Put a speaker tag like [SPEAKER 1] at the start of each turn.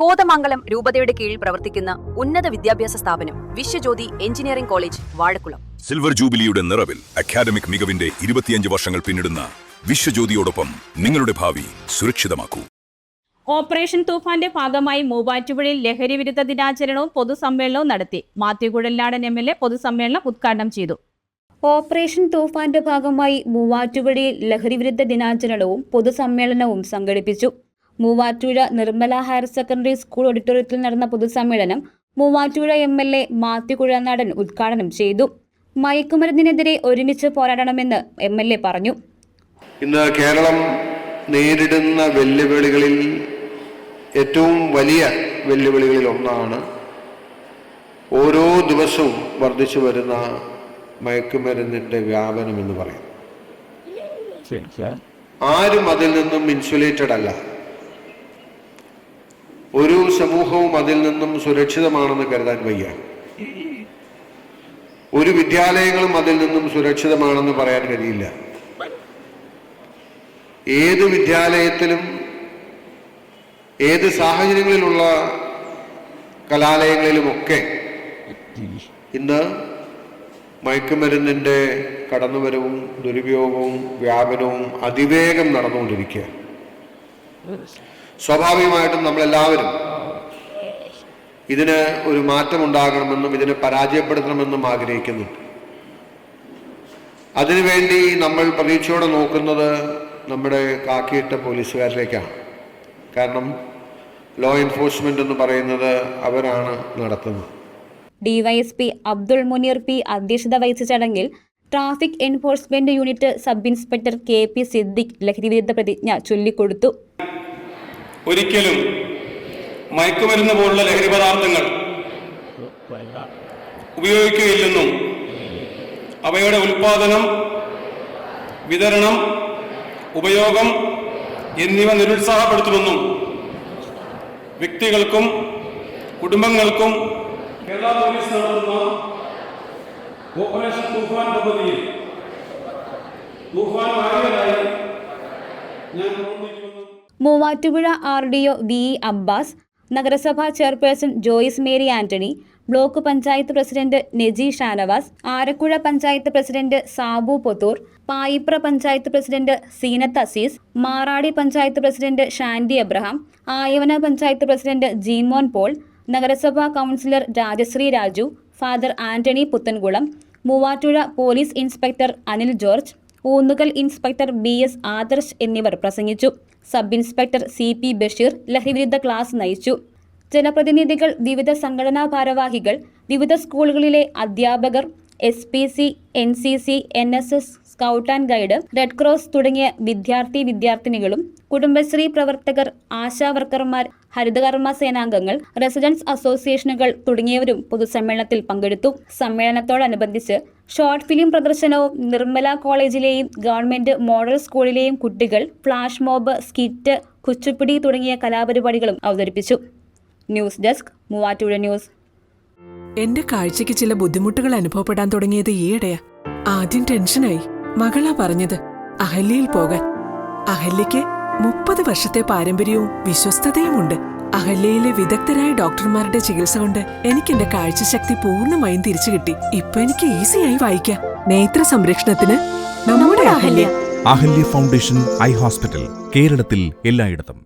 [SPEAKER 1] കോതമംഗലം രൂപതയുടെ കീഴിൽ പ്രവർത്തിക്കുന്ന ഉന്നത വിദ്യാഭ്യാസ സ്ഥാപനം Vishwajyothi engineering college Vazhakkulam.
[SPEAKER 2] Silver ജൂബിലിയുടെ നിറവിൽ അക്കാദമിക് മികവിന്റെ 25 വർഷങ്ങൾ പിന്നിടുന്ന വിശ്വജ്യോതിയോടൊപ്പം നിങ്ങളുടെ ഭാവി സുരക്ഷിതമാക്കൂ.
[SPEAKER 3] ഓപ്പറേഷൻ തൂഫാന്റെ ഭാഗമായി മൂവാറ്റുപുഴയിൽ ലഹരി വിരുദ്ധ ദിനാചരണവും പൊതുസമ്മേളനവും നടത്തി. മാത്യു കുഴൽനാടൻ MLA പൊതുസമ്മേളനം ഉദ്ഘാടനം ചെയ്തു.
[SPEAKER 4] ഓപ്പറേഷൻ തൂഫാന്റെ ഭാഗമായി മൂവാറ്റുപുഴയിൽ ലഹരി വിരുദ്ധ ദിനാചരണവും പൊതുസമ്മേളനവും സംഘടിപ്പിച്ചു. Muvattupuzha Nirmala higher secondary school ഓഡിറ്റോറിയത്തിൽ നടന്ന പൊതുസമ്മേളനം മൂവാറ്റുപുഴ MLA മാത്യു കുഴൽനാടൻ ഉദ്ഘാടനം ചെയ്തു. മയക്കുമരുന്നിനെതിരെ ഒരുമിച്ച് പോരാടണമെന്ന് MLA പറഞ്ഞു.
[SPEAKER 5] ഇന്ന് കേരളം നേരിടുന്ന വെല്ലുവിളികളിൽ ഏറ്റവും വലിയ വെല്ലുവിളികളിൽ ഒന്നാണ് ഓരോ ദിവസവും വർദ്ധിച്ചു വരുന്ന മയക്കുമരുന്നിന്റെ വ്യാപനം എന്ന് പറയും. ആരും അതിൽ നിന്നും ഇൻസുലേറ്റഡ് അല്ല. ഒരു സമൂഹവും അതിൽ നിന്നും സുരക്ഷിതമാണെന്ന് കരുതാൻ വയ്യ. ഒരു വിദ്യാലയങ്ങളും അതിൽ നിന്നും സുരക്ഷിതമാണെന്ന് പറയാൻ കഴിയില്ല. ഏത് വിദ്യാലയത്തിലും ഏത് സാഹചര്യങ്ങളിലുള്ള കലാലയങ്ങളിലുമൊക്കെ ഇന്ന് മയക്കുമരുന്നിൻ്റെ കടന്നുവരവും ദുരുപയോഗവും വ്യാപനവും അതിവേഗം നടന്നുകൊണ്ടിരിക്കുക. സ്വാഭാവികമായിട്ടും നമ്മളെല്ലാവരും ഇതിന് ഒരു മാറ്റമുണ്ടാകണമെന്നും ഇതിനെ പരാജയപ്പെടുത്തണമെന്നും ആഗ്രഹിക്കുന്നുണ്ട്. അതിനുവേണ്ടി നമ്മൾ പ്രതീക്ഷയോടെ നോക്കുന്നത് നമ്മുടെ കാക്കിയിട്ട പോലീസുകാരിലേക്കാണ്. കാരണം ലോ എൻഫോഴ്സ്മെന്റ് എന്ന് പറയുന്നത് അവരാണ് നടത്തുന്നത്.
[SPEAKER 4] DYSP അബ്ദുൾ മുനീർ P അധ്യക്ഷത വഹിച്ച ചടങ്ങിൽ traffic enforcement unit sub inspector KP Siddique ലഹരിവിരുദ്ധ പ്രതിജ്ഞ ചൊല്ലിക്കൊടുത്തു.
[SPEAKER 6] ഒരിക്കലും മയക്കുമരുന്ന് പോലുള്ള ലഹരി പദാർത്ഥങ്ങൾ ഉപയോഗിക്കുകയില്ലെന്നും അവയുടെ ഉൽപാദനം, വിതരണം, ഉപയോഗം എന്നിവ നിരുത്സാഹപ്പെടുത്തുമെന്നും വ്യക്തികൾക്കും കുടുംബങ്ങൾക്കും കേരള പോലീസ് നടത്തുന്ന ഓപ്പറേഷൻ തൂഫാൻ പദ്ധതിയിൽ തൂഫാൻ വാരിയലായി ഞാൻ പ്രവർത്തിക്കുമെന്നും
[SPEAKER 4] മൂവാറ്റുപുഴ RDO VE അബ്ബാസ്, നഗരസഭാ chairperson Joice Mary Antony, block panchayat president Neji Shanavas, Arakkuzha panchayat president Sabu Pothoor, Paipra panchayat president Seenath Aziz, Maradi panchayat president Shandy Abraham, Ayavana panchayat president Jeemon Paul, നഗരസഭാ councillor Rajasree Raju, father Antony Puthenkulam, Muvattupuzha police inspector Anil George, Oonnukal inspector BS Adarsh എന്നിവർ പ്രസംഗിച്ചു. സബ് ഇൻസ്പെക്ടർ CP ബഷീർ ലഹരിവിരുദ്ധ ക്ലാസ് നയിച്ചു. ജനപ്രതിനിധികൾ, വിവിധ സംഘടനാ ഭാരവാഹികൾ, വിവിധ സ്കൂളുകളിലെ അധ്യാപകർ, SPC, NCC, NSS, scout and guide, red cross തുടങ്ങിയ വിദ്യാർത്ഥിനികളും കുടുംബശ്രീ പ്രവർത്തകർ, ആശാവർക്കർമാർ, ഹരിതകർമ്മ സേനാംഗങ്ങൾ, റെസിഡൻസ് അസോസിയേഷനുകൾ തുടങ്ങിയവരും പൊതുസമ്മേളനത്തിൽ പങ്കെടുത്തു. സമ്മേളനത്തോടനുബന്ധിച്ച് ഷോർട്ട് ഫിലിം പ്രദർശനവും നിർമ്മല കോളേജിലെയും ഗവൺമെന്റ് മോഡൽ സ്കൂളിലെയും കുട്ടികൾ ഫ്ലാഷ് മോബ്, സ്കിറ്റ്, കുച്ചുപ്പിടി തുടങ്ങിയ കലാപരിപാടികളും അവതരിപ്പിച്ചു. News desk, Muvattupuzha news.
[SPEAKER 7] എന്റെ കാഴ്ചയ്ക്ക് ചില ബുദ്ധിമുട്ടുകൾ അനുഭവപ്പെടാൻ തുടങ്ങിയത് ഈയിടെയാ. ആദ്യം ടെൻഷനായി. മകളാ പറഞ്ഞത് അഹല്യയിൽ പോകാൻ. അഹല്യയ്ക്ക് 30 വർഷത്തെ പാരമ്പര്യവും വിശ്വസ്തതയുമുണ്ട്. അഹല്യയിലെ വിദഗ്ധരായ ഡോക്ടർമാരുടെ ചികിത്സ കൊണ്ട് എനിക്ക് എന്റെ കാഴ്ചശക്തി പൂർണ്ണമായും തിരിച്ചു കിട്ടി. ഇപ്പൊ എനിക്ക് ഈസിയായി വായിക്കാം. നേത്ര സംരക്ഷണത്തിന് നമ്മുടെ Ahalya.
[SPEAKER 8] Ahalya foundation eye hospital, കേരളത്തിൽ എല്ലായിടത്തും.